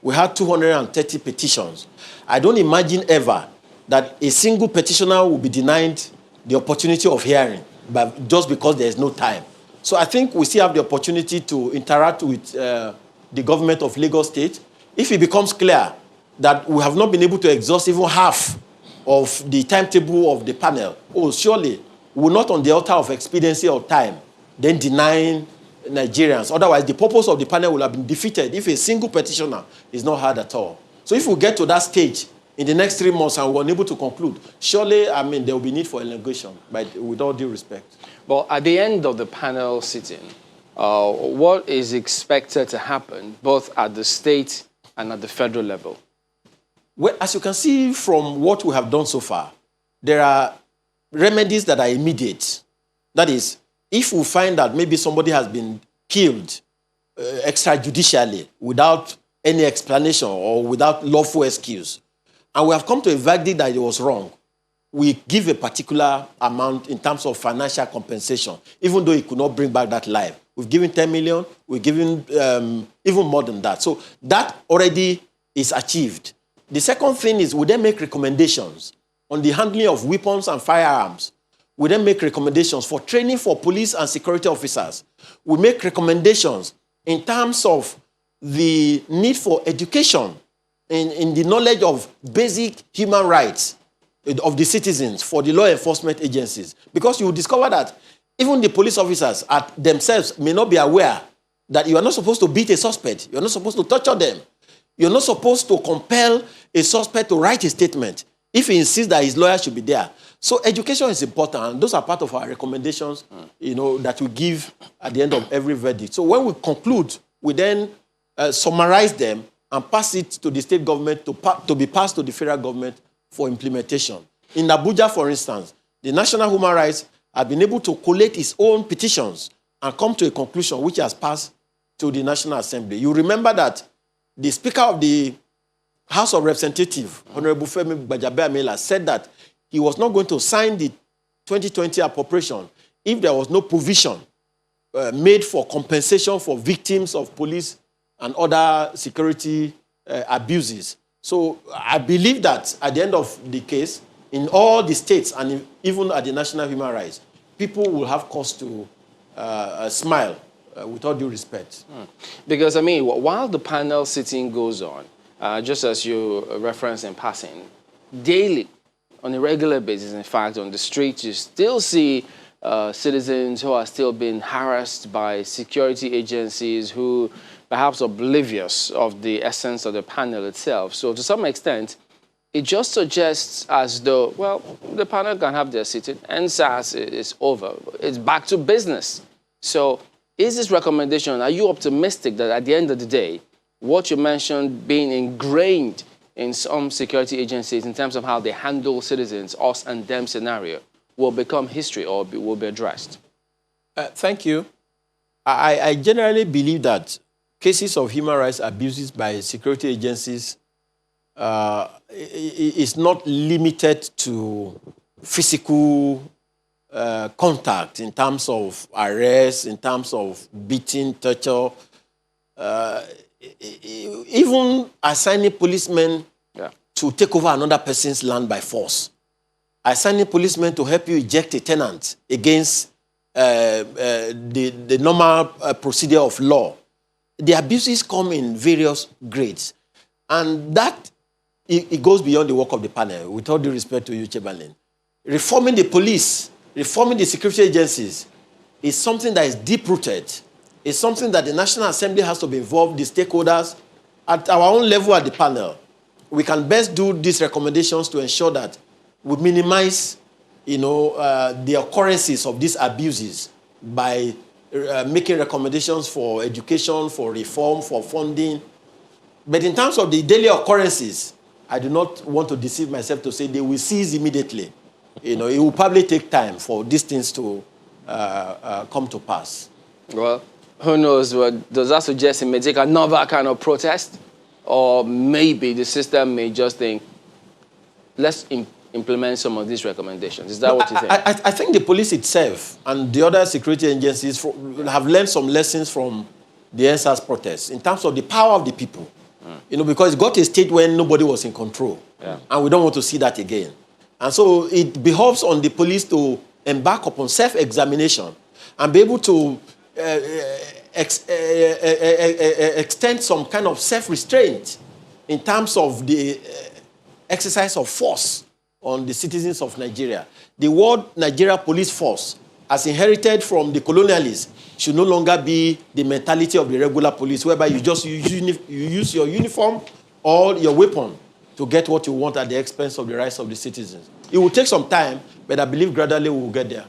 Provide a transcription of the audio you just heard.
we had 230 petitions. I don't imagine ever that a single petitioner will be denied the opportunity of hearing just because there is no time. So I think we still have the opportunity to interact with the government of Lagos State. If it becomes clear that we have not been able to exhaust even half of the timetable of the panel, surely we're not on the altar of expediency or time, then denying Nigerians. Otherwise, the purpose of the panel will have been defeated if a single petitioner is not heard at all. So if we get to that stage in the next 3 months and we're unable to conclude, surely, there will be need for elongation, with all due respect. Well, at the end of the panel sitting, what is expected to happen both at the state and at the federal level? Well, as you can see from what we have done so far, there are remedies that are immediate. That is, if we find that maybe somebody has been killed extrajudicially without any explanation or without lawful excuse, and we have come to a verdict that it was wrong, we give a particular amount in terms of financial compensation, even though it could not bring back that life. We've given 10 million, we've given even more than that. So that already is achieved. The second thing is we then make recommendations on the handling of weapons and firearms. We then make recommendations for training for police and security officers. We make recommendations in terms of the need for education in the knowledge of basic human rights of the citizens for the law enforcement agencies. Because you will discover that even the police officers themselves may not be aware that you are not supposed to beat a suspect. You are not supposed to torture them. You're not supposed to compel a suspect to write a statement if he insists that his lawyer should be there. So education is important, and those are part of our recommendations, that we give at the end of every verdict. So when we conclude, we then summarize them and pass it to the state government to be passed to the federal government for implementation. In Abuja, for instance, the National Human Rights have been able to collate its own petitions and come to a conclusion which has passed to the National Assembly. You remember that the Speaker of the House of Representatives, Honorable Femi Gbajabiamila, said that he was not going to sign the 2020 appropriation if there was no provision made for compensation for victims of police and other security abuses. So I believe that at the end of the case, in all the states and even at the National Human Rights, people will have cause to smile with all due respect. Because, while the panel sitting goes on, just as you referenced in passing, daily, on a regular basis, in fact, on the streets, you still see citizens who are still being harassed by security agencies who perhaps oblivious of the essence of the panel itself. So to some extent, it just suggests as though, well, the panel can have their sitting, NSAS is over. It's back to business. So is this recommendation, are you optimistic that at the end of the day, what you mentioned being ingrained in some security agencies in terms of how they handle citizens, us and them scenario, will become history or will be addressed? Thank you. I generally believe that cases of human rights abuses by security agencies is not limited to physical contact in terms of arrest, in terms of beating, torture. Even assigning policemen to take over another person's land by force. Assigning policemen to help you eject a tenant against the normal procedure of law. The abuses come in various grades. And that, it goes beyond the work of the panel, with all due respect to you, Chamberlain. Reforming the police, reforming the security agencies is something that is deep-rooted. It's something that the National Assembly has to be involved, the stakeholders, at our own level at the panel. We can best do these recommendations to ensure that we minimize, the occurrences of these abuses by making recommendations for education, for reform, for funding. But in terms of the daily occurrences, I do not want to deceive myself to say they will cease immediately. It will probably take time for these things to come to pass. Well, who knows? Does that suggest it may take another kind of protest? Or maybe the system may just think, let's implement some of these recommendations. Is that what you think? I think the police itself and the other security agencies have learned some lessons from the NSAS protests in terms of the power of the people. You know, because it got to a state when nobody was in control. Yeah. And we don't want to see that again. And so it behoves on the police to embark upon self-examination and be able to extend some kind of self-restraint in terms of the exercise of force on the citizens of Nigeria. The word Nigeria Police Force, as inherited from the colonialists, should no longer be the mentality of the regular police, whereby you just use your uniform or your weapon to get what you want at the expense of the rights of the citizens. It will take some time, but I believe gradually we will get there.